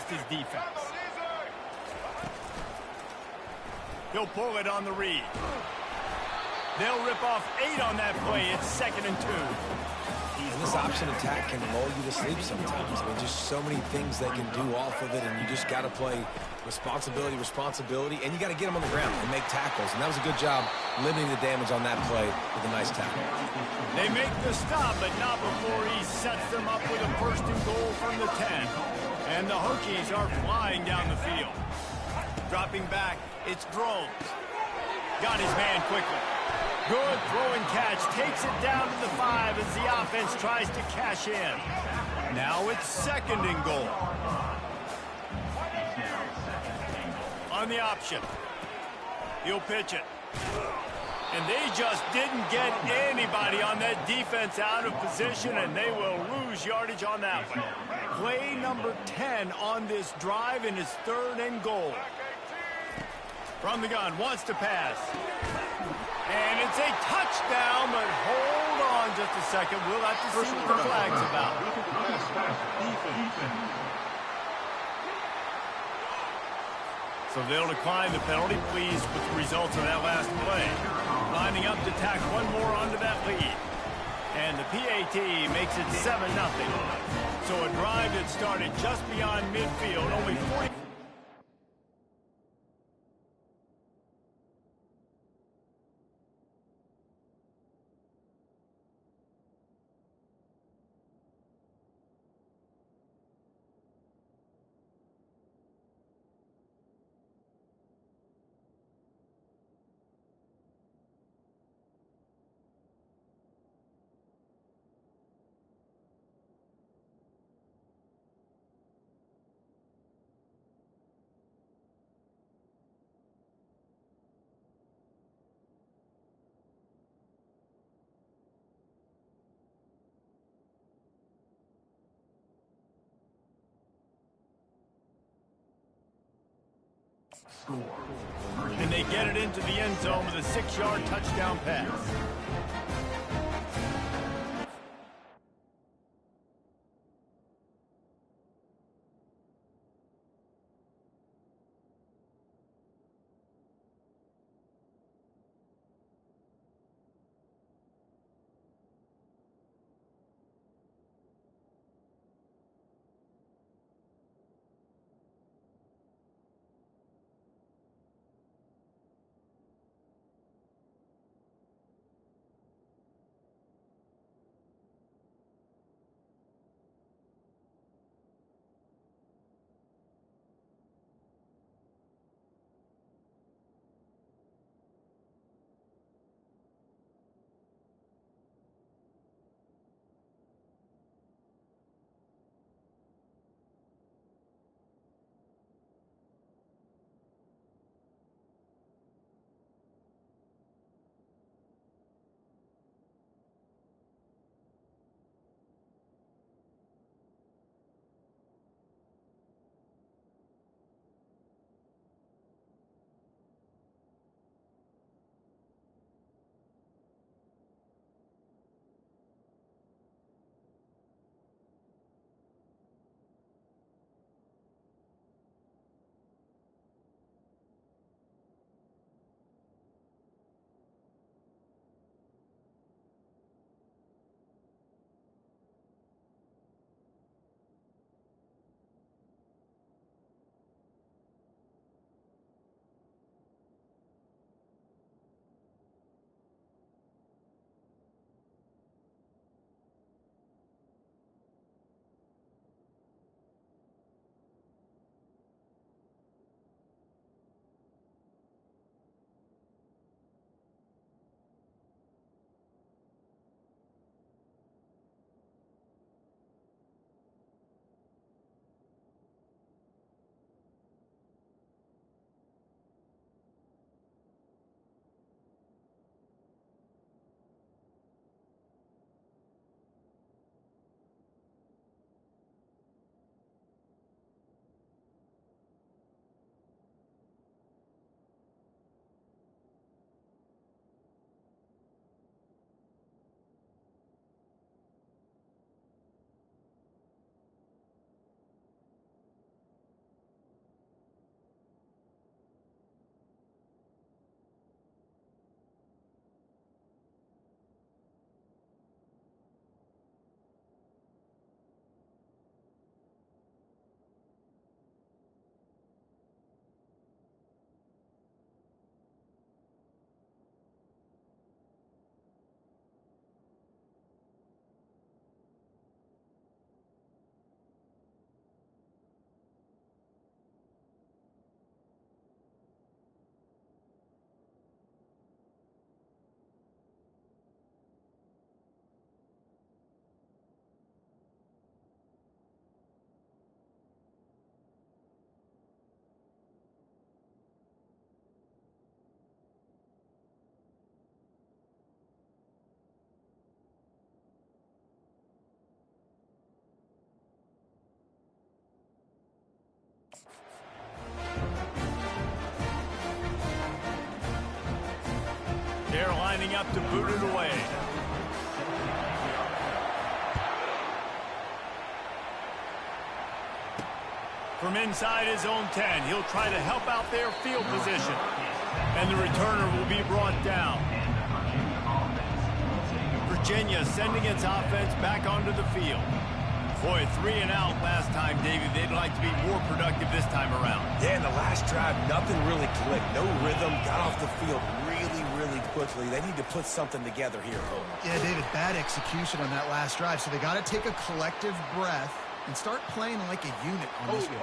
his defense. He'll pull it on the read. They'll rip off 8 on that play. It's 2nd and 2. And this option attack can lull you to sleep sometimes. I mean, just so many things they can do off of it, and you just got to play responsibility, and you got to get them on the ground and make tackles. And that was a good job limiting the damage on that play with a nice tackle. They make the stop, but not before he sets them up with a 1st and goal from the 10. And the Hokies are flying down the field. Dropping back, it's Drones. Got his man quickly. Good throw and catch. Takes it down to the 5 as the offense tries to cash in. Now it's 2nd and goal. On the option. He'll pitch it. And they just didn't get anybody on that defense out of position, and they will lose yardage on that one. Play number 10 on this drive, and it's 3rd and goal. From the gun, wants to pass. And it's a touchdown, but hold on just a second. We'll have to see what the flag's about. So they'll decline the penalty, pleased with the results of that last play. Lining up to tack one more onto that lead. And the PAT makes it 7-0. So a drive that started just beyond midfield, only 40... And they get it into the end zone with a 6-yard touchdown pass. They're lining up to boot it away. From inside his own 10, he'll try to help out their field position. And the returner will be brought down. Virginia sending its offense back onto the field. Boy, 3 and out last time, David. They'd like to be more productive this time around. Yeah, in the last drive, nothing really clicked. No rhythm, got off the field really quickly. They need to put something together here. Yeah, David, bad execution on that last drive. So they got to take a collective breath and start playing like a unit on this field.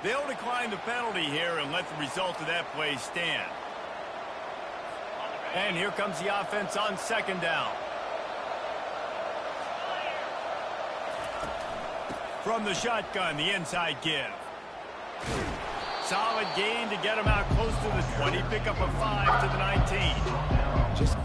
They'll decline the penalty here and let the result of that play stand. And here comes the offense on second down. From the shotgun, the inside give. Solid gain to get him out close to the 20. Pick up a 5 to the 19. Just...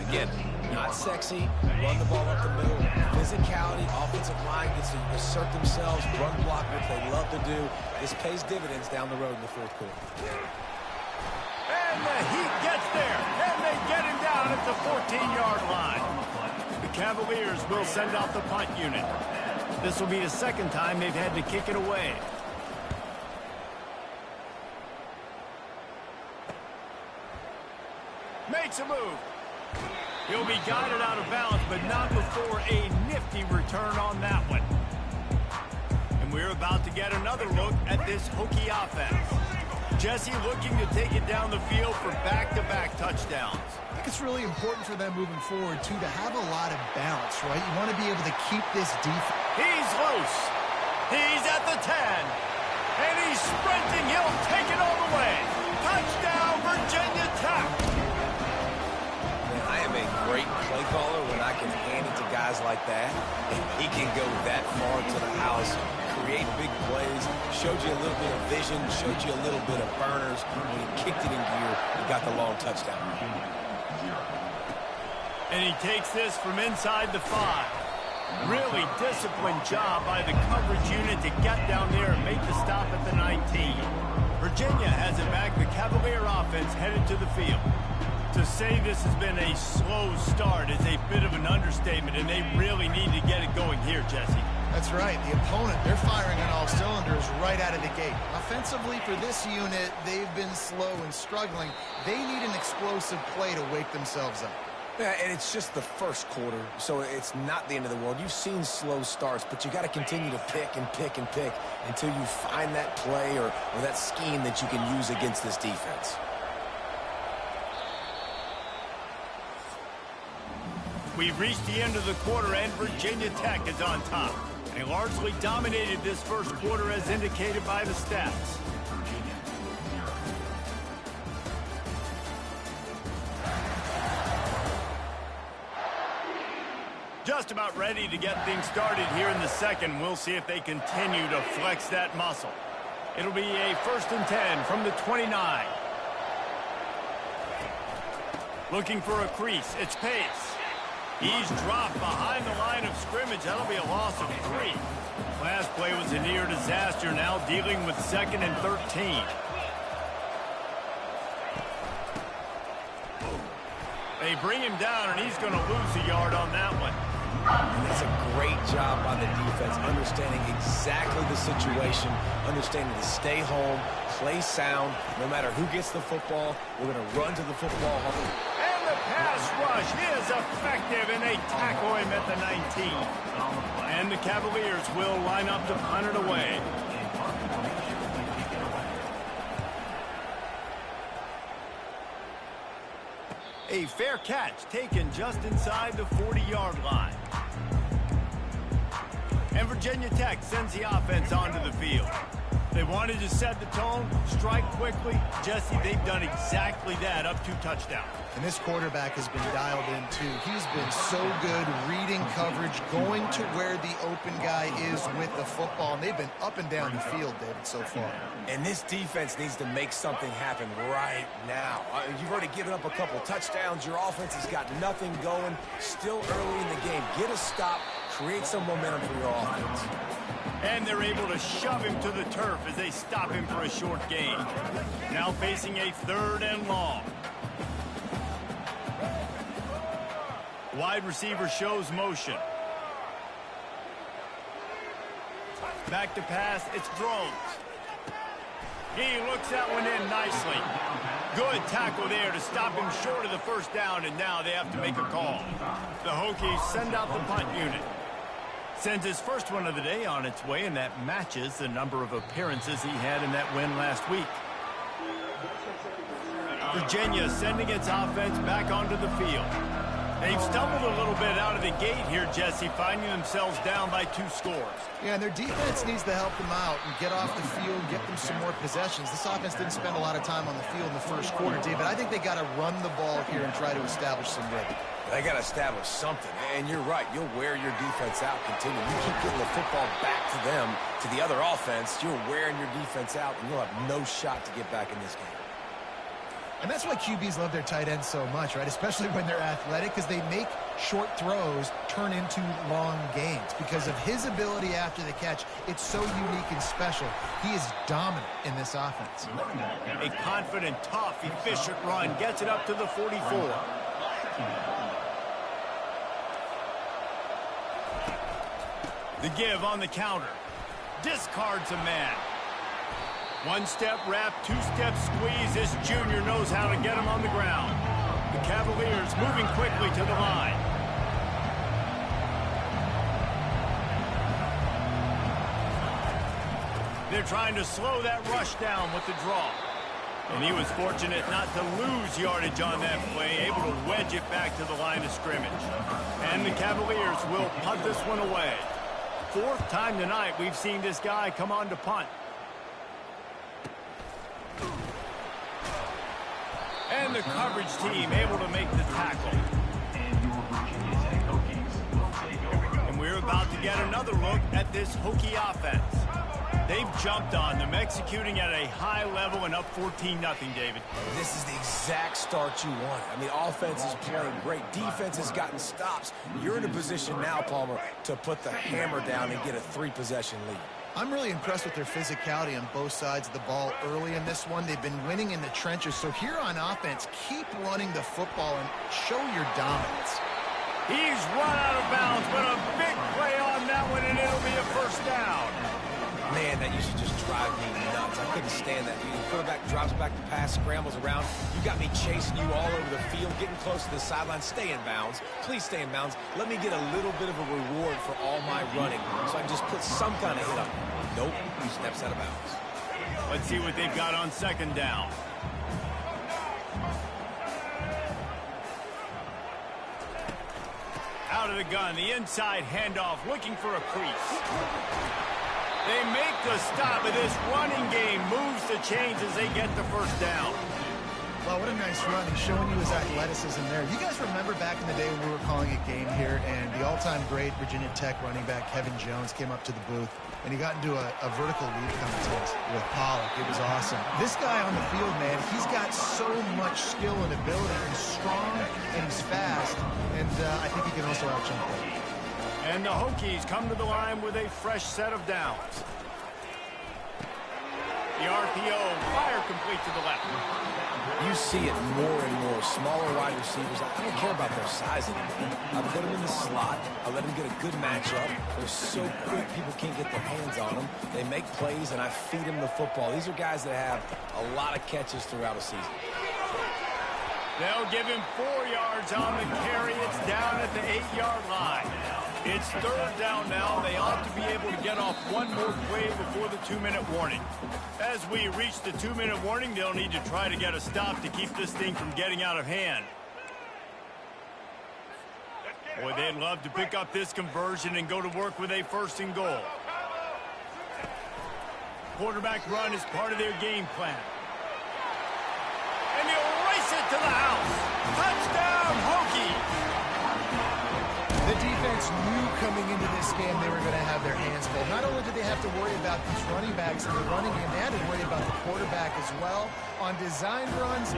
Again, not sexy, run the ball up the middle, physicality, offensive line gets to assert themselves, run block, what they love to do. This pays dividends down the road in the fourth quarter. And the Heat gets there, and they get him down at the 14-yard line. The Cavaliers will send out the punt unit. This will be the second time they've had to kick it away. Makes a move. He'll be guided out of bounds, but not before a nifty return on that one. And we're about to get another look at this Hokie offense. Jesse looking to take it down the field for back-to-back touchdowns. I think it's really important for them moving forward, too, to have a lot of balance, right? You want to be able to keep this defense. He's loose. He's at the 10. And he's sprinting. He'll take it all the way. Touchdown, Virginia Tech. I am a great play caller when I can hand it to guys like that. And he can go that far to the house, create big plays, showed you a little bit of vision, showed you a little bit of burners. When he kicked it in gear, he got the long touchdown. And he takes this from inside the 5. Really disciplined job by the coverage unit to get down there and make the stop at the 19. Virginia has it back. The Cavalier offense headed to the field. To say this has been a slow start is a bit of an understatement, and they really need to get it going here, Jesse. That's right. The opponent, they're firing on all cylinders right out of the gate. Offensively, for this unit, they've been slow and struggling. They need an explosive play to wake themselves up. Yeah, and it's just the first quarter, so it's not the end of the world. You've seen slow starts, but you got to continue to pick and pick and pick until you find that play or that scheme that you can use against this defense. We've reached the end of the quarter, and Virginia Tech is on top. They largely dominated this first quarter as indicated by the stats. Just about ready to get things started here in the second. We'll see if they continue to flex that muscle. It'll be a 1st and 10 from the 29. Looking for a crease. It's Pace. He's dropped behind the line of scrimmage. That'll be a loss of 3. Last play was a near disaster. Now dealing with 2nd and 13. They bring him down, and he's going to lose a yard on that one. And that's a great job by the defense, understanding exactly the situation, understanding to stay home, play sound. No matter who gets the football, we're going to run to the football. And the pass rush is effective, and they tackle him at the 19. And the Cavaliers will line up to punt it away. A fair catch taken just inside the 40-yard line. And Virginia Tech sends the offense onto the field. They wanted to set the tone, strike quickly. Jesse, they've done exactly that, up 2 touchdowns. And this quarterback has been dialed in, too. He's been so good reading coverage, going to where the open guy is with the football. And they've been up and down the field, David, so far. And this defense needs to make something happen right now. You've already given up a couple touchdowns. Your offense has got nothing going. Still early in the game. Get a stop. Create some momentum for your offense. And they're able to shove him to the turf as they stop him for a short gain. Now facing a 3rd and long. Wide receiver shows motion. Back to pass, it's Drones. He looks that one in nicely. Good tackle there to stop him short of the 1st down, and now they have to make a call. The Hokies send out the punt unit. Sends his first one of the day on its way, and that matches the number of appearances he had in that win last week. Virginia sending its offense back onto the field. They've stumbled a little bit out of the gate here, Jesse, finding themselves down by 2 scores. Yeah, and their defense needs to help them out and get off the field, get them some more possessions. This offense didn't spend a lot of time on the field in the 1st quarter, David. I think they got to run the ball here and try to establish some rhythm. They got to establish something. And you're right. You'll wear your defense out continually. You keep getting the football back to them, to the other offense, you're wearing your defense out, and you'll have no shot to get back in this game. And that's why QBs love their tight ends so much, right? Especially when they're athletic, because they make short throws turn into long gains. Because of his ability after the catch, it's so unique and special. He is dominant in this offense. A confident, tough, efficient run gets it up to the 44. The give on the counter. Discards a man. 1-step wrap, 2-step squeeze. This junior knows how to get him on the ground. The Cavaliers moving quickly to the line. They're trying to slow that rush down with the draw. And he was fortunate not to lose yardage on that play, able to wedge it back to the line of scrimmage. And the Cavaliers will punt this one away. 4th time tonight we've seen this guy come on to punt. And the coverage team able to make the tackle. And we're about to get another look at this Hokie offense. They've jumped on them, executing at a high level and up 14-0, David. This is the exact start you want. I mean, offense is playing great. Defense has gotten stops. You're in a position now, Palmer, to put the hammer down and get a 3-possession lead. I'm really impressed with their physicality on both sides of the ball early in this one. They've been winning in the trenches. So here on offense, keep running the football and show your dominance. He's run out of bounds, but a big play on that one, and it'll be a 1st down. Man, that used to just drive me nuts. I couldn't stand that. The quarterback drops back the pass, scrambles around. You got me chasing you all over the field, getting close to the sideline. Stay in bounds. Please stay in bounds. Let me get a little bit of a reward for all my running so I can just put some kind of hit up. Nope, he steps out of bounds. Let's see what they've got on 2nd down. Out of the gun, the inside handoff, looking for a crease. They make the stop, but this running game moves the chains as they get the 1st down. Well, what a nice run. He's showing you his athleticism there. You guys remember back in the day when we were calling a game here, and the all-time great Virginia Tech running back Kevin Jones came up to the booth, and he got into a vertical leap contest with Pollock. It was awesome. This guy on the field, man, he's got so much skill and ability. He's strong, and he's fast, and I think he can also out-jump them. And the Hokies come to the line with a fresh set of downs. The RPO, fire complete to the left. You see it more and more. Smaller wide receivers. I don't care about their size anymore. I put them in the slot. I let them get a good matchup. They're so quick, people can't get their hands on them. They make plays, and I feed them the football. These are guys that have a lot of catches throughout a season. They'll give him 4 yards on the carry. It's down at the 8-yard line. It's 3rd down now. They ought to be able to get off one more play before the 2-minute warning. As we reach the 2-minute warning, they'll need to try to get a stop to keep this thing from getting out of hand. Boy, they'd love to pick up this conversion and go to work with a 1st and goal. Quarterback run is part of their game plan. And he'll race it to the house. Touchdown, Hokie! The defense knew coming into this game they were going to have their hands full. Not only did they have to worry about these running backs in the running game, they had to worry about the quarterback as well on design runs.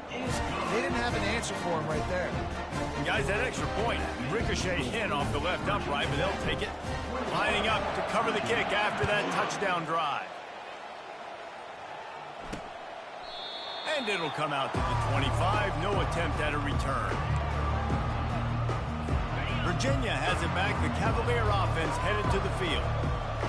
They didn't have an answer for him right there. Guys, that extra point, ricochet hit off the left upright, but they'll take it. Lining up to cover the kick after that touchdown drive. And it'll come out to the 25. No attempt at a return. Virginia has it back. The Cavalier offense headed to the field.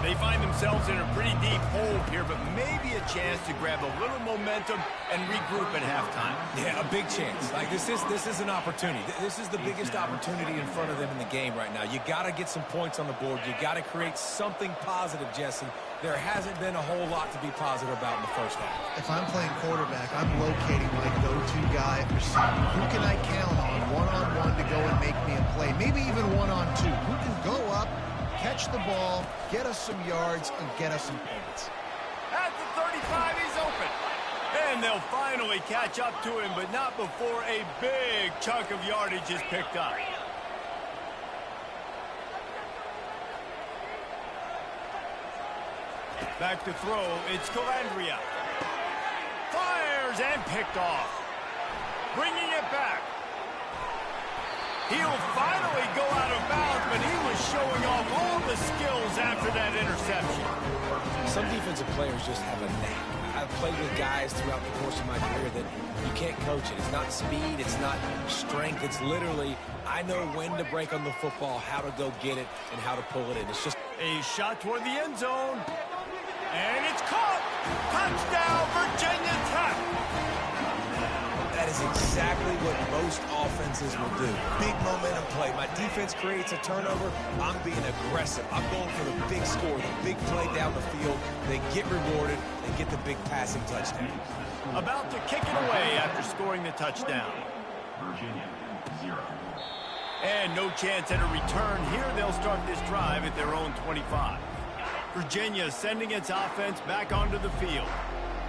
They find themselves in a pretty deep hole here, but maybe a chance to grab a little momentum and regroup at halftime. Yeah, a big chance. Like this is an opportunity. This is the biggest opportunity in front of them in the game right now. You got to get some points on the board. You got to create something positive, Jesse. There hasn't been a whole lot to be positive about in the first half. If I'm playing quarterback, I'm locating my go-to guy at receiver. Who can I count on one-on-one to go and make me a play? Maybe even one-on-two. Who can go up, catch the ball, get us some yards, and get us some points. At the 35, he's open. And they'll finally catch up to him, but not before a big chunk of yardage is picked up. Back to throw, it's Calandria. Fires and picked off. Bringing it back. He'll finally go out of bounds, but he was showing off all the skills after that interception. Some defensive players just have a knack. I've played with guys throughout the course of my career that you can't coach it. It's not speed, it's not strength. It's literally, I know when to break on the football, how to go get it, and how to pull it in. It's just a shot toward the end zone. And it's caught. Touchdown, Virginia Tech. That is exactly what most offenses will do. Big momentum play. My defense creates a turnover. I'm being aggressive. I'm going for the big score, the big play down the field. They get rewarded. They get the big passing touchdown. About to kick it away after scoring the touchdown. Virginia, 0. And no chance at a return here. They'll start this drive at their own 25. Virginia sending its offense back onto the field.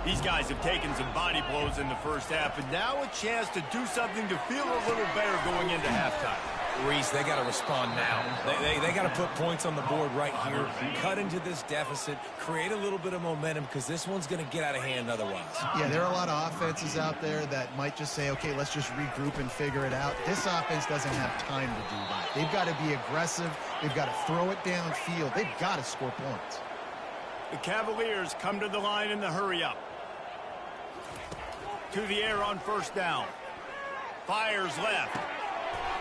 These guys have taken some body blows in the first half, and now a chance to do something to feel a little better going into halftime. Reese, they got to respond now. They got to put points on the board right here, cut into this deficit, create a little bit of momentum, because this one's going to get out of hand otherwise. Yeah, there are a lot of offenses out there that might just say, okay, let's just regroup and figure it out. This offense doesn't have time to do that. They've got to be aggressive. They've got to throw it downfield. They've got to score points. The Cavaliers come to the line in the hurry-up. To the air on first down. Fires left.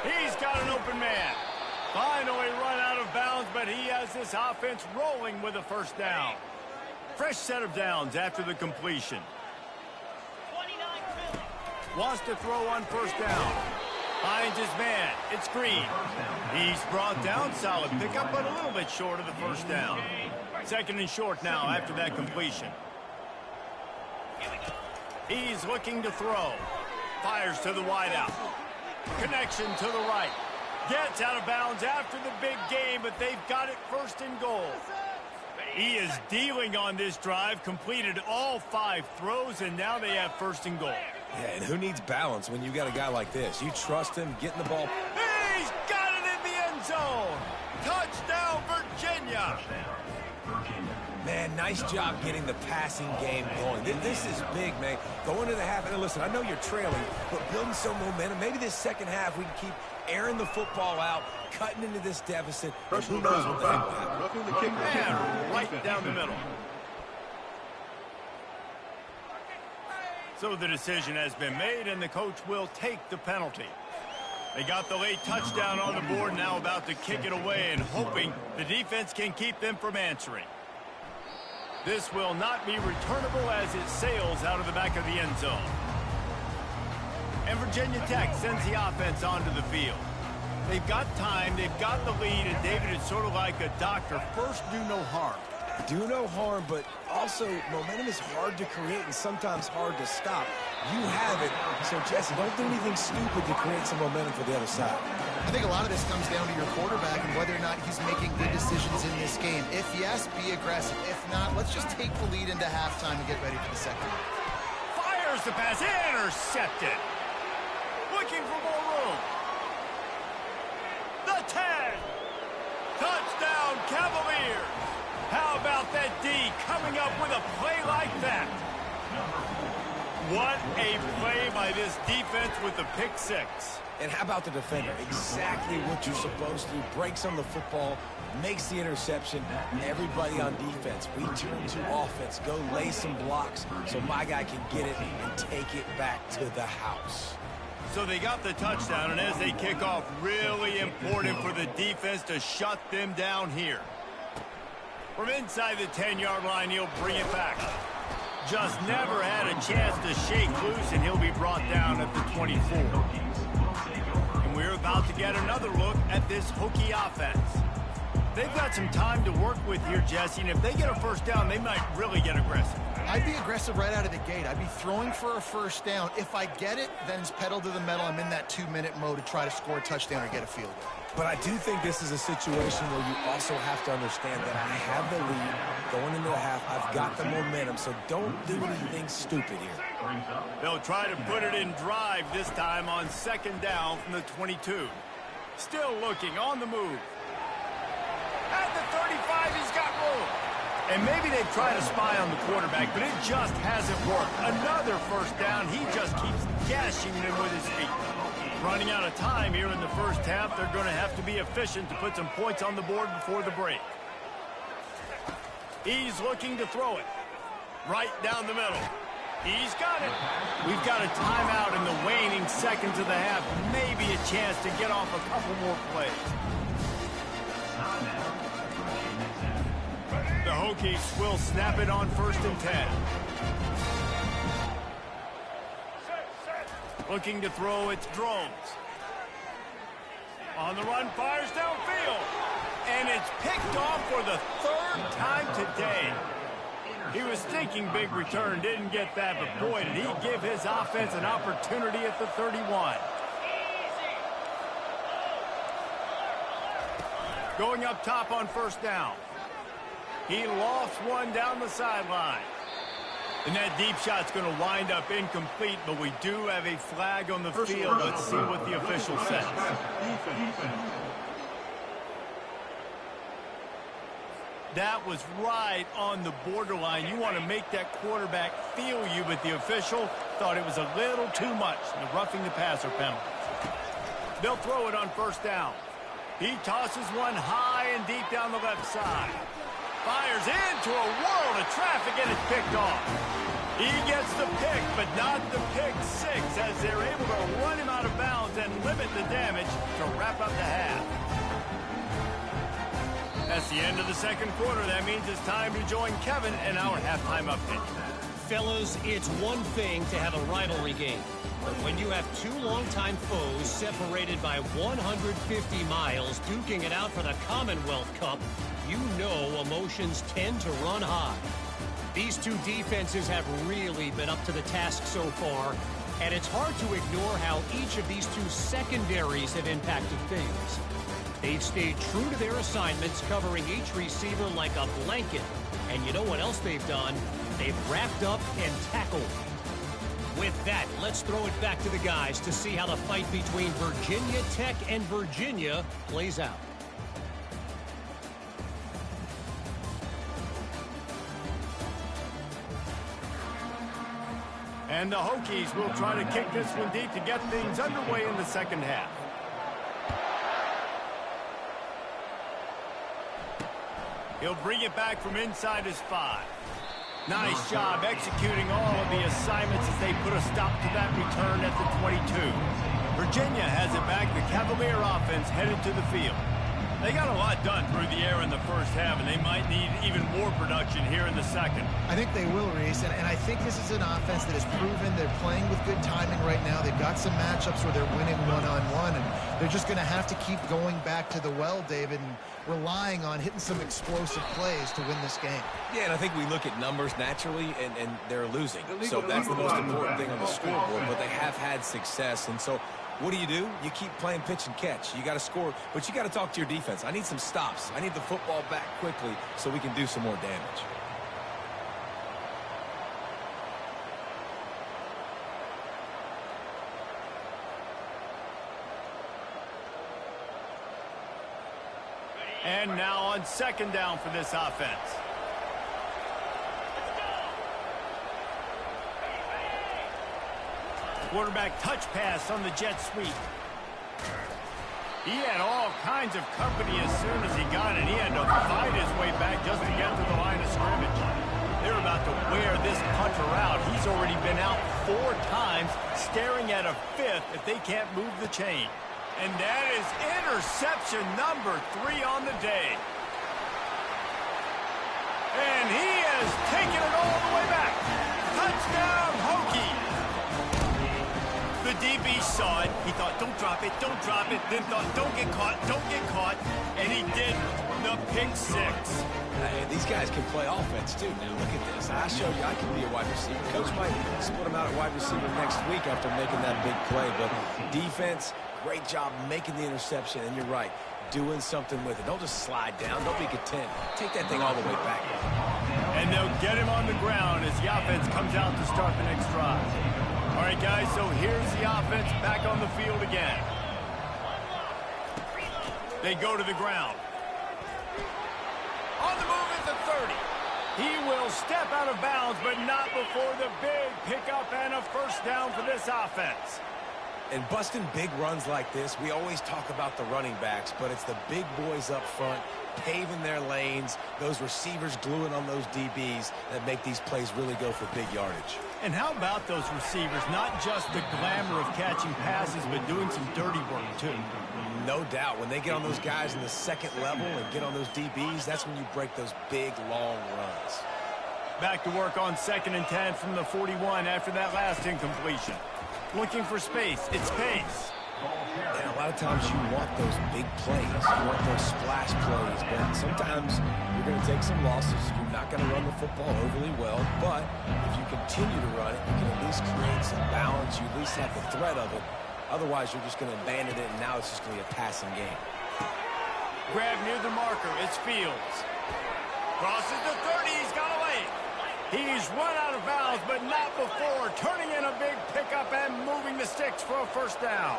He's got an open man. Finally run out of bounds, but he has this offense rolling with a first down. Fresh set of downs after the completion. Wants to throw on first down. Finds his man. It's Green. He's brought down. Solid pickup, but a little bit short of the first down. Second and short now after that completion. He's looking to throw. Fires to the wideout. Connection to the right. Gets out of bounds after the big game, but they've got it first and goal. He is dealing on this drive, completed all 5 throws, and now they have first and goal. Yeah, and who needs balance when you got a guy like this? You trust him, getting the ball. He's got it in the end zone. Touchdown, Virginia. Man, nice job getting the passing game going. This is big, man. Going to the half, and listen, I know you're trailing, but building some momentum. Maybe this second half we can keep airing the football out, cutting into this deficit, and who knows what the heck will happen. And right down the middle. So the decision has been made, and the coach will take the penalty. They got the late touchdown on the board, now about to kick it away and hoping the defense can keep them from answering. This will not be returnable as it sails out of the back of the end zone. And Virginia Tech sends the offense onto the field. They've got time, they've got the lead, and David, it's sort of like a doctor. First, do no harm. Do no harm, but also momentum is hard to create and sometimes hard to stop. You have it, so Jesse, don't do anything stupid to create some momentum for the other side. I think a lot of this comes down to your quarterback and whether or not he's making good decisions in this game. If yes, be aggressive. If not, let's just take the lead into halftime and get ready for the second half. Fires the pass, intercepted. Looking for more room. The 10. Touchdown, Cavaliers. How about that D coming up with a play like that? What a play by this defense with the pick 6. And how about the defender? Exactly what you're supposed to. Breaks on the football, makes the interception. Everybody on defense, we turn to offense. Go lay some blocks so my guy can get it and take it back to the house. So they got the touchdown, and as they kick off, really important for the defense to shut them down here. From inside the 10-yard line, he'll bring it back. Just never had a chance to shake loose, and he'll be brought down at the 24. And we're about to get another look at this Hokie offense. They've got some time to work with here, Jesse, and if they get a first down, they might really get aggressive. I'd be aggressive right out of the gate. I'd be throwing for a first down. If I get it, then it's pedal to the metal. I'm in that 2-minute mode to try to score a touchdown or get a field goal. But I do think this is a situation where you also have to understand that I have the lead going into the half. I've got the momentum, so don't do anything stupid here. They'll try to put it in drive this time on second down from the 22. Still looking on the move. At the 35, he's got room. And maybe they've tried to spy on the quarterback, but it just hasn't worked. Another first down. He just keeps gashing them with his feet. Running out of time here in the first half. They're going to have to be efficient to put some points on the board before the break. He's looking to throw it. Right down the middle. He's got it. We've got a timeout in the waning seconds of the half. Maybe a chance to get off a couple more plays. The Hokies will snap it on 1st and 10. Looking to throw, it's Drones. On the run, fires downfield. And it's picked off for the 3rd time today. He was thinking big return, didn't get that, but boy, did he give his offense an opportunity at the 31. Going up top on 1st down. He lost one down the sideline. And that deep shot's going to wind up incomplete, but we do have a flag on the field. Let's see what the official says. That was right on the borderline. You want to make that quarterback feel you, but the official thought it was a little too much. The roughing the passer penalty. They'll throw it on 1st down. He tosses one high and deep down the left side. Fires into a world of traffic, and it's picked off. He gets the pick, but not the pick 6, as they're able to run him out of bounds and limit the damage to wrap up the half. That's the end of the 2nd quarter. That means it's time to join Kevin in our halftime update. Fellas, it's one thing to have a rivalry game, but when you have two longtime foes separated by 150 miles duking it out for the Commonwealth Cup, you know emotions tend to run high. These two defenses have really been up to the task so far, and it's hard to ignore how each of these two secondaries have impacted things. They've stayed true to their assignments, covering each receiver like a blanket. And you know what else they've done? They've wrapped up and tackled. With that, let's throw it back to the guys to see how the fight between Virginia Tech and Virginia plays out. And the Hokies will try to kick this one deep to get things underway in the second half. He'll bring it back from inside his 5. Nice job executing all of the assignments as they put a stop to that return at the 22. Virginia has it back. The Cavalier offense headed to the field. They got a lot done through the air in the first half, and they might need even more production here in the second. I think they will, Reese, and I think this is an offense that has proven they're playing with good timing right now. They've got some matchups where they're winning one-on-one, and they're just going to have to keep going back to the well, David, and relying on hitting some explosive plays to win this game. Yeah, and I think we look at numbers naturally, and they're losing. So that's the most important thing on the scoreboard, but they have had success. And so what do? You keep playing pitch and catch. You got to score, but you got to talk to your defense. I need some stops. I need the football back quickly so we can do some more damage. And now on second down for this offense. Quarterback touch pass on the jet sweep. He had all kinds of company as soon as he got it. He had to fight his way back just to get to the line of scrimmage. They're about to wear this punter out. He's already been out 4 times, staring at a 5th if they can't move the chain. And that is interception number 3 on the day. And he has taken it all the way back. Touchdown, Hokie. The DB saw it. He thought, don't drop it, don't drop it. Then thought, don't get caught, don't get caught. And he did the pick 6. And these guys can play offense, too. Now, look at this. I showed you I can be a wide receiver. Coach might split him out at wide receiver next week after making that big play. But defense, great job making the interception. And you're right, doing something with it. Don't just slide down. Don't be content. Take that thing all the way back. And they'll get him on the ground as the offense comes out to start the next drive. All right, guys, so here's the offense back on the field again. They go to the ground. On the move is the 30. He will step out of bounds, but not before the big pickup and a first down for this offense. And busting big runs like this, we always talk about the running backs, but it's the big boys up front paving their lanes, those receivers gluing on those DBs that make these plays really go for big yardage. And how about those receivers? Not just the glamour of catching passes, but doing some dirty work, too. No doubt. When they get on those guys in the second level and get on those DBs, that's when you break those big, long runs. Back to work on 2nd and 10 from the 41 after that last incompletion. Looking for space. It's Pace. And a lot of times you want those big plays. You want those splash plays. But sometimes you're going to take some losses. You're not going to run the football overly well. But if you continue to run it, you can at least create some balance. You at least have the threat of it. Otherwise, you're just going to abandon it, and now it's just going to be a passing game. Grab near the marker. It's Fields. Crosses the 30. He's got away. He's run out of bounds, but not before turning in a big pickup and moving the sticks for a first down.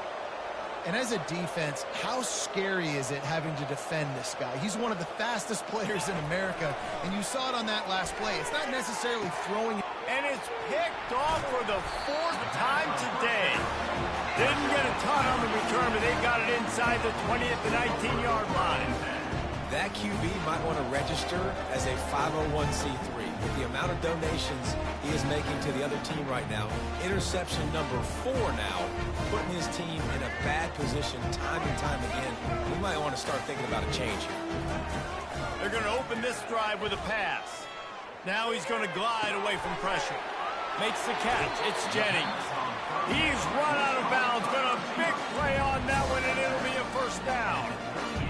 And as a defense, how scary is it having to defend this guy? He's one of the fastest players in America, and you saw it on that last play. It's not necessarily throwing. And it's picked off for the 4th time today. Didn't get a ton on the return, but they got it inside the 20 at the 19-yard line. That QB might want to register as a 501c3. With the amount of donations he is making to the other team right now, interception number 4 now, putting his team in a bad position time and time again. We might want to start thinking about a change here. They're going to open this drive with a pass. Now he's going to glide away from pressure. makes the catch. It's Jennings. He's run out of bounds, but a big play on that one, and it'll be a first down.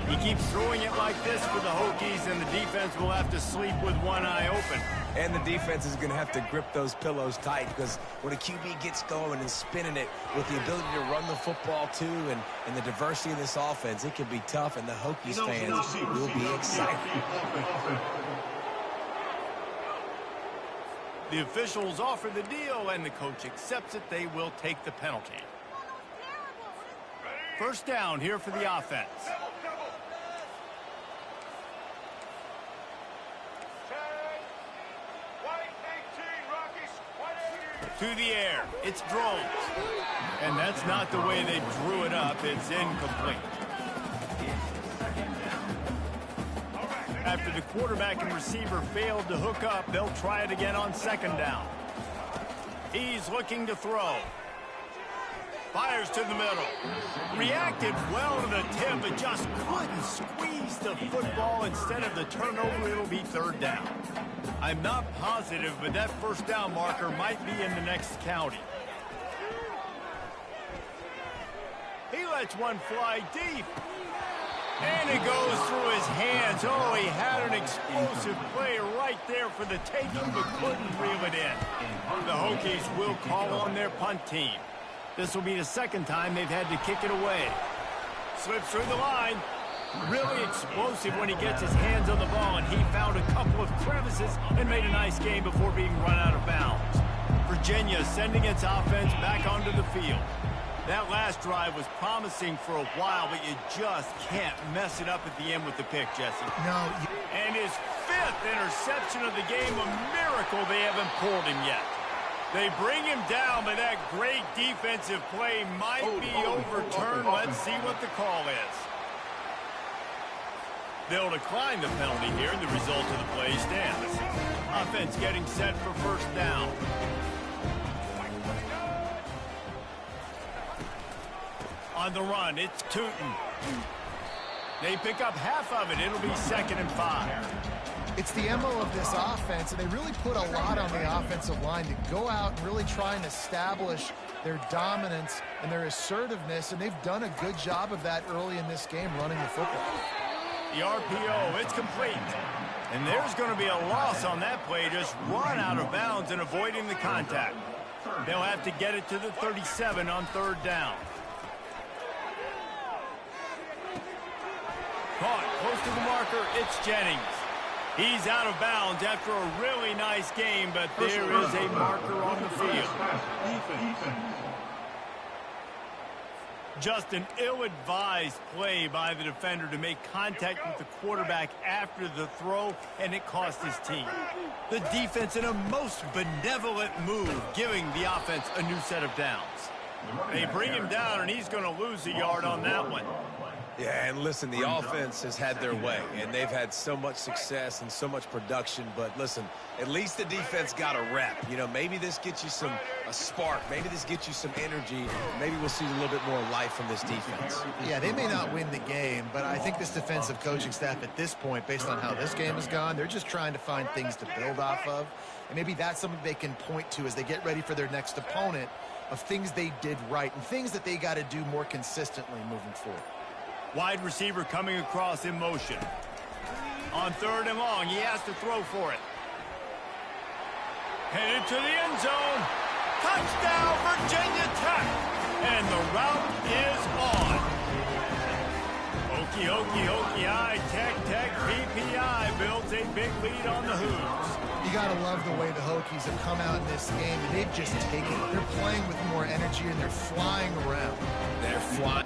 He keeps throwing it like this for the Hokies, and the defense will have to sleep with one eye open. And the defense is going to have to grip those pillows tight, because when a QB gets going and spinning it with the ability to run the football too and the diversity of this offense, it can be tough, and the Hokies fans will be excited. The officials offer the deal, and the coach accepts it. They will take the penalty. First down here for the offense. To the air, it's Drones. And that's not the way they drew it up. It's incomplete. After the quarterback and receiver failed to hook up, they'll try it again on second down. He's looking to throw. Fires to the middle. Reacted well to the tip, but just couldn't squeeze the football. Instead of the turnover, it'll be third down. I'm not positive, but that first down marker might be in the next county. He lets one fly deep. And it goes through his hands. Oh, he had an explosive play right there for the taking, but couldn't reel it in. The Hokies will call on their punt team. This will be the second time they've had to kick it away. Slips through the line. Really explosive when he gets his hands on the ball, and he found a couple of crevices and made a nice game before being run out of bounds. Virginia sending its offense back onto the field. That last drive was promising for a while, but you just can't mess it up at the end with the pick, Jesse. No. And his fifth interception of the game, a miracle they haven't pulled him yet. They bring him down, but that great defensive play might be overturned. Let's see what the call is. They'll decline the penalty here, and the result of the play stands. Offense getting set for first down. On the run, it's Tootin. They pick up half of it. It'll be 2nd and 5. It's the MO of this offense, and they really put a lot on the offensive line to go out and really try and establish their dominance and their assertiveness, and they've done a good job of that early in this game running the football. The RPO, it's complete. And there's going to be a loss on that play, just run out of bounds and avoiding the contact. They'll have to get it to the 37 on third down. Caught close to the marker, it's Jennings. He's out of bounds after a really nice game, but there is a marker on the field. Just an ill-advised play by the defender to make contact with the quarterback after the throw, and it cost his team. The defense in a most benevolent move, giving the offense a new set of downs. They bring him down, and he's going to lose a yard on that one. Yeah, and listen, the offense has had their way, and they've had so much success and so much production. But listen, at least the defense got a rep. You know, maybe this gets you a spark. Maybe this gets you some energy. Maybe we'll see a little bit more life from this defense. Yeah, they may not win the game, but I think this defensive coaching staff at this point, based on how this game has gone, they're just trying to find things to build off of. And maybe that's something they can point to as they get ready for their next opponent, of things they did right and things that they got to do more consistently moving forward. Wide receiver coming across in motion. On third and long, he has to throw for it. Headed to the end zone. Touchdown, Virginia Tech. And the route is on. Hokie, Hokie, Hokie, Tech, PPI builds a big lead on the Hoos. You got to love the way the Hokies have come out in this game, and they've just taken it. They're playing with more energy, and they're flying around. They're flying.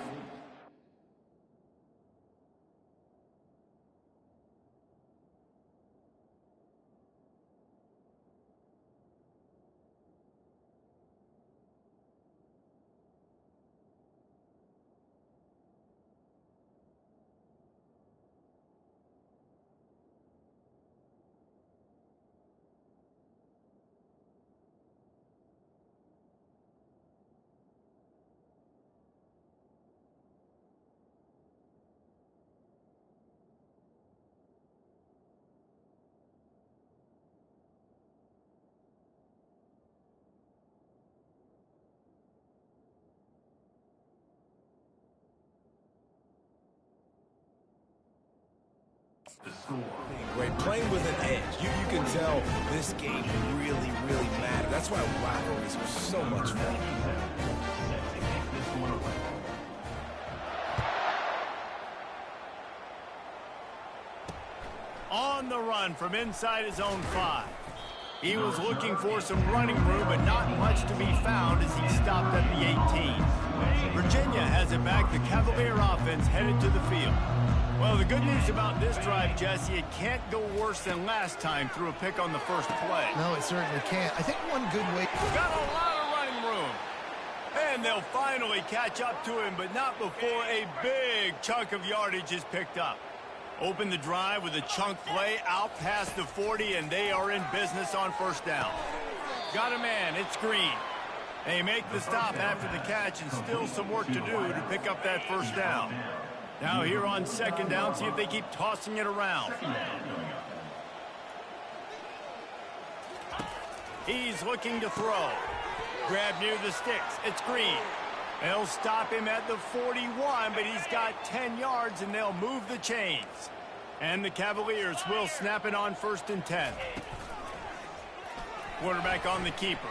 The score. Great. Playing with an edge. You can tell this game really, really mattered. That's why rivalries were so much fun. Set to kick this one away. On the run from inside his own 5. He was looking for some running room, but not much to be found as he stopped at the 18. Virginia has it back. The Cavalier offense headed to the field. Well, the good news about this drive, Jesse, it can't go worse than last time through a pick on the first play. No, it certainly can't. I think one good way... Got a lot of running room. And they'll finally catch up to him, but not before a big chunk of yardage is picked up. Open the drive with a chunk play out past the 40, and they are in business on first down. Got a man. It's Green. They make the stop after the catch, and still some work to do to pick up that first down. Now here on second down, see if they keep tossing it around. He's looking to throw. Grab near the sticks. It's Green. They'll stop him at the 41, but he's got 10 yards, and they'll move the chains. And the Cavaliers will snap it on 1st and 10. Quarterback on the keeper.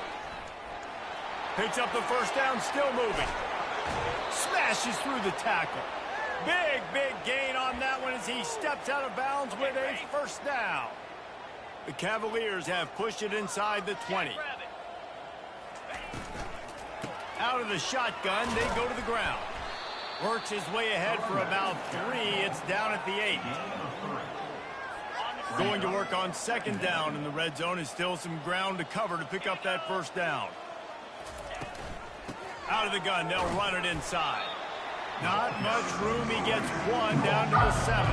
Picks up the first down, still moving. Smashes through the tackle. Big, big gain on that one as he steps out of bounds with a first down. The Cavaliers have pushed it inside the 20. Out of the shotgun, they go to the ground. Works his way ahead for about 3. It's down at the 8. Going to work on second down in the red zone. Is still some ground to cover to pick up that first down. Out of the gun, they'll run it inside. Not much room. He gets 1 down to the 7.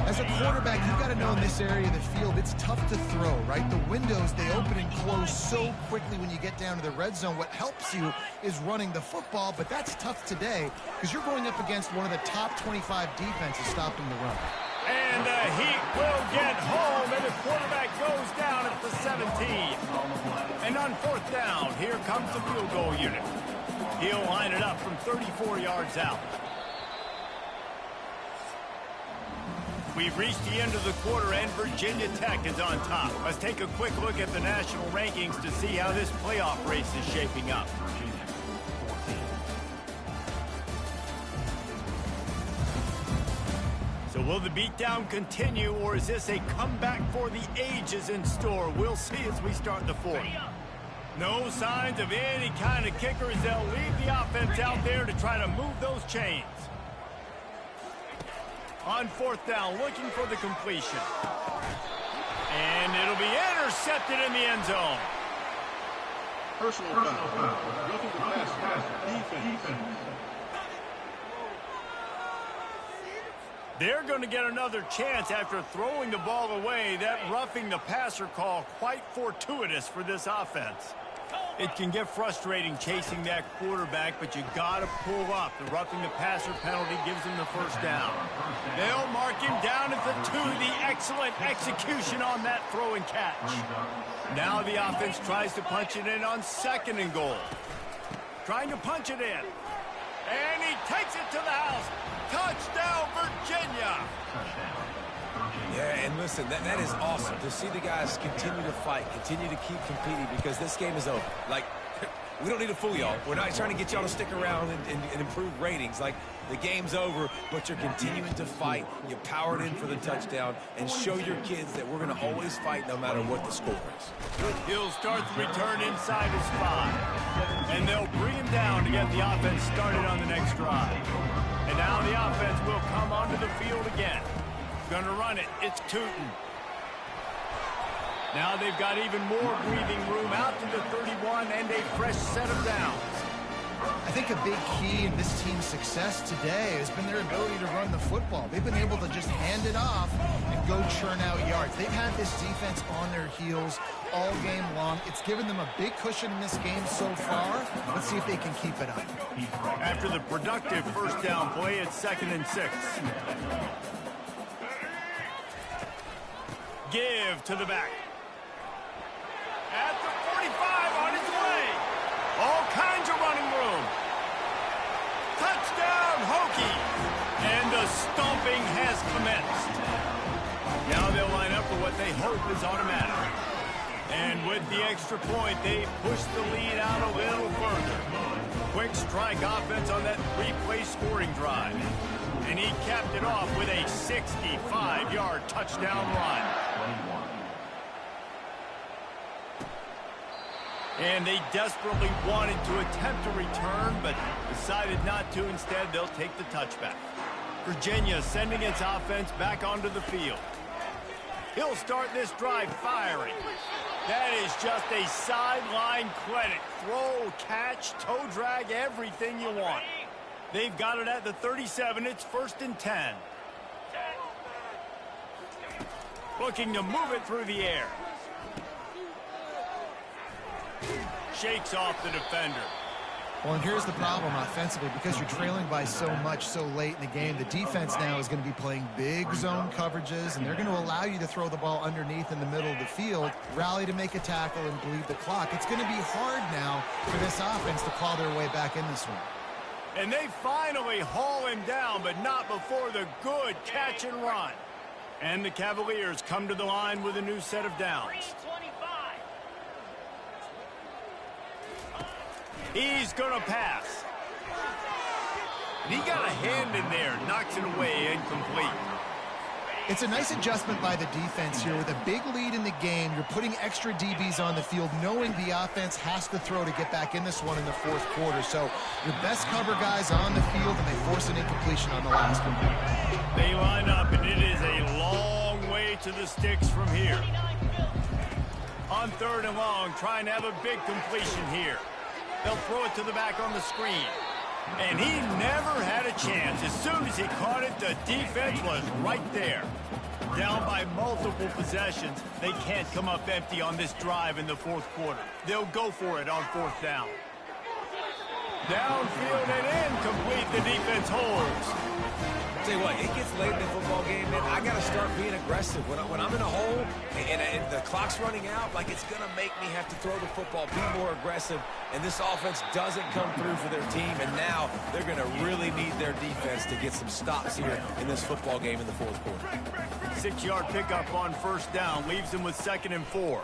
As a quarterback, you've got to know in this area of the field, it's tough to throw, right? The windows, they open and close so quickly when you get down to the red zone. What helps you is running the football, but that's tough today because you're going up against one of the top 25 defenses stopping the run. And the Heat will get home, and the quarterback goes down at the 17. And on fourth down, here comes the field goal unit. He'll line it up from 34 yards out. We've reached the end of the quarter, and Virginia Tech is on top. Let's take a quick look at the national rankings to see how this playoff race is shaping up. So will the beatdown continue, or is this a comeback for the ages in store? We'll see as we start the fourth. No signs of any kind of kicker as they'll leave the offense out there to try to move those chains. On fourth down, looking for the completion. And it'll be intercepted in the end zone. Personal foul. Roughing the passer. Defense. They're going to get another chance after throwing the ball away. That roughing the passer call quite fortuitous for this offense. It can get frustrating chasing that quarterback, but you got to pull up. The roughing the passer penalty gives him the first down. They'll mark him down at the 2. The excellent execution on that throw and catch. Now the offense tries to punch it in on 2nd and goal. Trying to punch it in. And he takes it to the house. Touchdown, Virginia. Yeah, and listen, that is awesome to see the guys continue to fight, continue to keep competing, because this game is over. Like, we don't need to fool y'all. We're not trying to get y'all to stick around and improve ratings. Like, the game's over, but you're continuing to fight. You powered in for the touchdown and show your kids that we're going to always fight no matter what the score is. He'll start the return inside his 5. And they'll bring him down to get the offense started on the next drive. And now the offense will come onto the field again. Gonna run it. It's Tootin. Now they've got even more breathing room out to the 31 and a fresh set of downs. I think a big key in this team's success today has been their ability to run the football. They've been able to just hand it off and go churn out yards. They've had this defense on their heels all game long. It's given them a big cushion in this game so far. Let's see if they can keep it up. After the productive first down play, it's 2nd and 6. Give to the back. At the 45, on his way. All kinds of running room. Touchdown, Hokies. And the stomping has commenced. hope is automatic. And with the extra point, they push the lead out a little further. Quick strike offense on that three-play scoring drive. And he capped it off with a 65-yard touchdown run. And they desperately wanted to attempt a return, but decided not to. Instead, they'll take the touchback. Virginia sending its offense back onto the field. He'll start this drive firing. That is just a sideline clinic. Throw, catch, toe drag, everything you want. They've got it at the 37. It's 1st and 10. Looking to move it through the air. Shakes off the defender. Well, and here's the problem offensively. Because you're trailing by so much so late in the game, the defense now is going to be playing big zone coverages, and they're going to allow you to throw the ball underneath in the middle of the field, rally to make a tackle, and bleed the clock. It's going to be hard now for this offense to claw their way back in this one. And they finally haul him down, but not before the good catch and run. And the Cavaliers come to the line with a new set of downs. He's going to pass. And he got a hand in there, knocks it away, incomplete. It's a nice adjustment by the defense here. With a big lead in the game, you're putting extra DBs on the field, knowing the offense has to throw to get back in this one in the 4th quarter. So your best cover guys on the field, and they force an incompletion on the last one. They line up, and it is a long way to the sticks from here. On 3rd and long, trying to have a big completion here. They'll throw it to the back on the screen. And he never had a chance. As soon as he caught it, the defense was right there. Down by multiple possessions, they can't come up empty on this drive in the 4th quarter. They'll go for it on 4th down. Downfield and incomplete. The defense holds. Tell you what, it gets late in the football game, man. I got to start being aggressive. When I'm in a hole and the clock's running out, like, it's going to make me have to throw the football, be more aggressive. And this offense doesn't come through for their team. And now they're going to really need their defense to get some stops here in this football game in the 4th quarter. 6-yard pickup on 1st down leaves them with 2nd and 4.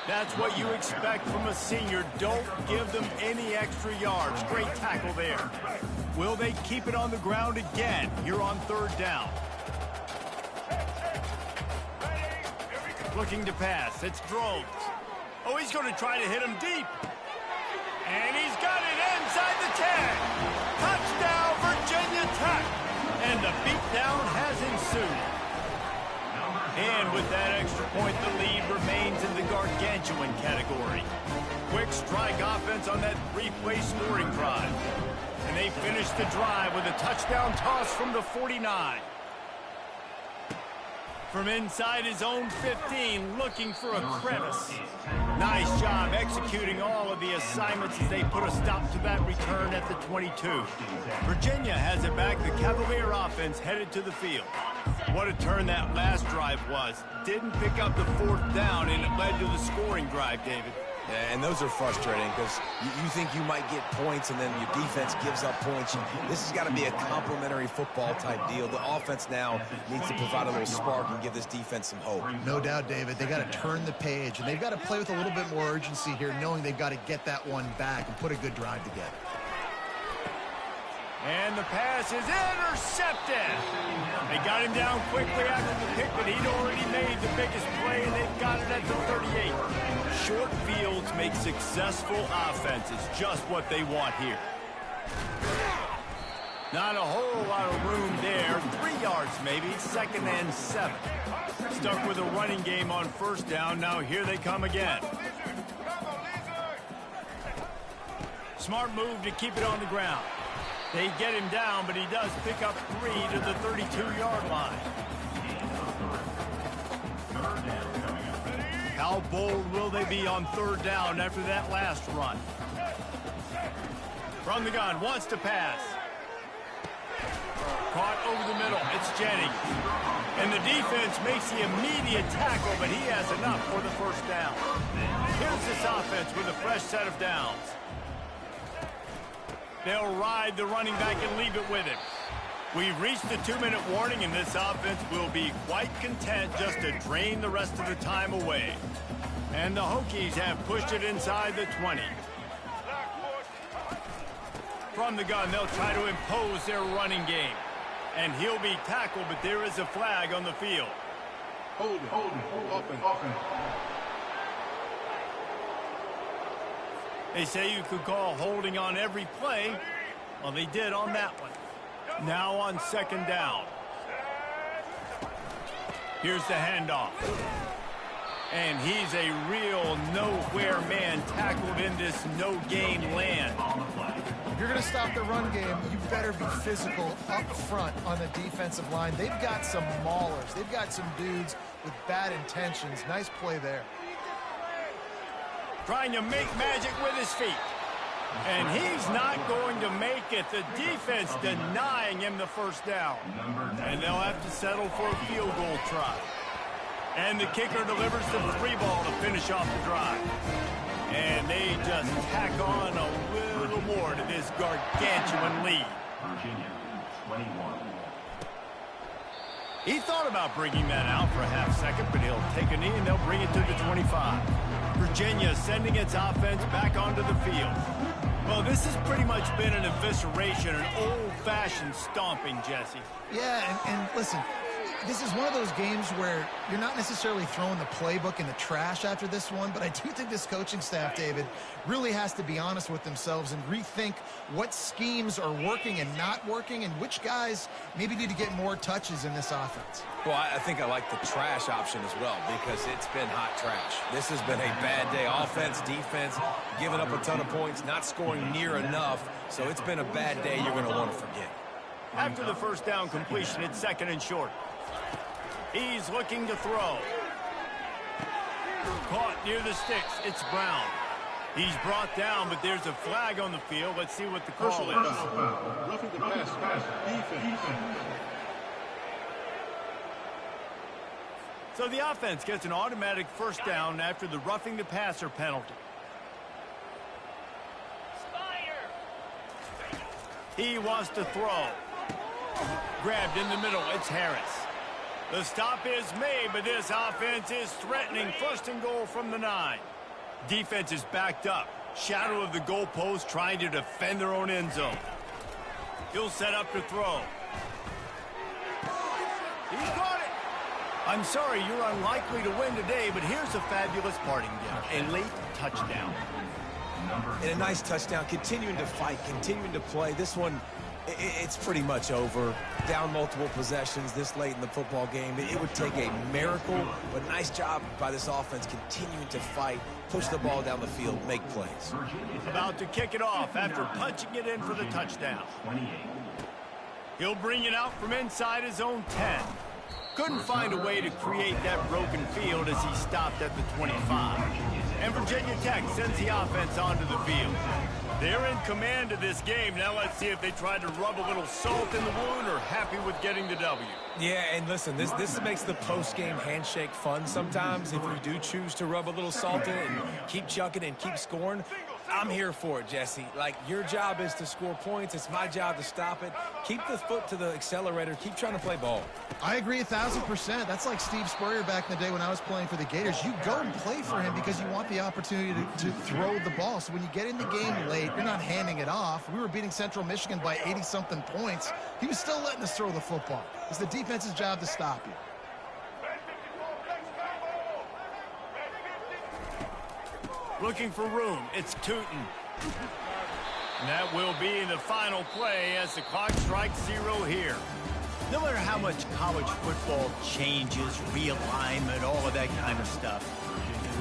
That's what you expect from a senior. Don't give them any extra yards. Great tackle there. Will they keep it on the ground again here on 3rd down? Looking to pass. It's Drones. Oh, he's going to try to hit him deep. And he's got it inside the 10. Touchdown, Virginia Tech. And the beatdown has ensued. And with that extra point, the lead remains in the gargantuan category. Quick strike offense on that 3-play scoring drive. And they finish the drive with a touchdown toss from the 49. From inside his own 15, looking for a crevice. Nice job executing all of the assignments as they put a stop to that return at the 22. Virginia has it back. The Cavalier offense headed to the field. What a turn that last drive was. Didn't pick up the 4th down, and it led to the scoring drive, David. Yeah, and those are frustrating because you think you might get points and then your defense gives up points. This has got to be a complementary football type deal. The offense now needs to provide a little spark and give this defense some hope. No doubt, David. They got to turn the page, and they've got to play with a little bit more urgency here, knowing they've got to get that one back and put a good drive together. And the pass is intercepted. They got him down quickly after the pick, but he'd already made the biggest play, and they've got it at the 38. Short fields make successful offenses, just what they want here. Not a whole lot of room there. 3 yards maybe, 2nd and 7. Stuck with a running game on 1st down. Now here they come again. Smart move to keep it on the ground. They get him down, but he does pick up 3 to the 32-yard line. How bold will they be on 3rd down after that last run? From the gun, wants to pass. Caught over the middle. It's Jennings. And the defense makes the immediate tackle, but he has enough for the 1st down. Here's this offense with a fresh set of downs. They'll ride the running back and leave it with him. We've reached the 2-minute warning, and this offense will be quite content just to drain the rest of the time away. And the Hokies have pushed it inside the 20. From the gun, they'll try to impose their running game. And he'll be tackled, but there is a flag on the field. Hold it. Offense. They say you could call holding on every play. Well, they did on that one. Now on second down. Here's the handoff. And he's a real nowhere man tackled in this no-gain land. If you're going to stop the run game, you better be physical up front on the defensive line. They've got some maulers. They've got some dudes with bad intentions. Nice play there. Trying to make magic with his feet. And he's not going to make it. The defense denying him the first down. And they'll have to settle for a field goal try. And the kicker delivers the 3-ball to finish off the drive. And they just tack on a little more to this gargantuan lead. Virginia, 21. He thought about bringing that out for a half second, but he'll take a knee and they'll bring it to the 25. Virginia sending its offense back onto the field. Well, this has pretty much been an evisceration, an old-fashioned stomping, Jesse. Yeah, and listen, this is one of those games where you're not necessarily throwing the playbook in the trash after this one, but I do think this coaching staff, David, really has to be honest with themselves and rethink what schemes are working and not working and which guys maybe need to get more touches in this offense. Well, I think I like the trash option as well because it's been hot trash. This has been a bad day. Offense, defense, giving up a ton of points, not scoring near enough. So it's been a bad day you're going to want to forget. After the first down completion, it's second and short. He's looking to throw. Caught near the sticks. It's Brown. He's brought down, but there's a flag on the field. Let's see what the call is. Roughing the pass. Defense. So the offense gets an automatic first down after the roughing the passer penalty. He wants to throw. Grabbed in the middle. It's Harris. The stop is made, but this offense is threatening first and goal from the 9. Defense is backed up. Shadow of the goalpost trying to defend their own end zone. He'll set up to throw. He's got it. I'm sorry, you're unlikely to win today, but here's a fabulous parting gift. A late touchdown. And a nice touchdown, continuing to fight, continuing to play. This one, it's pretty much over. Down multiple possessions this late in the football game. It would take a miracle, but nice job by this offense continuing to fight, push the ball down the field, make plays. About to kick it off after punching it in for the touchdown. He'll bring it out from inside his own 10. Couldn't find a way to create that broken field as he stopped at the 25. And Virginia Tech sends the offense onto the field. They're in command of this game. Now let's see if they try to rub a little salt in the wound or happy with getting the W. Yeah, and listen, this makes the post-game handshake fun sometimes. If you do choose to rub a little salt in it and keep chucking and keep scoring, I'm here for it, Jesse. Like, your job is to score points. It's my job to stop it. Keep the foot to the accelerator. Keep trying to play ball. I agree 1,000%. That's like Steve Spurrier back in the day when I was playing for the Gators. You go and play for him because you want the opportunity to throw the ball. So when you get in the game late, you're not handing it off. We were beating Central Michigan by 80-something points. He was still letting us throw the football. It's the defense's job to stop you. Looking for room. It's Tootin. And that will be the final play as the clock strikes 0 here. No matter how much college football changes, realignment, all of that kind of stuff,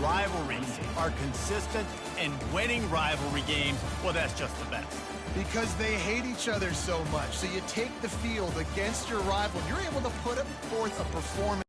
rivalries are consistent, and winning rivalry games, well, that's just the best. Because they hate each other so much. So you take the field against your rival. You're able to put forth a performance.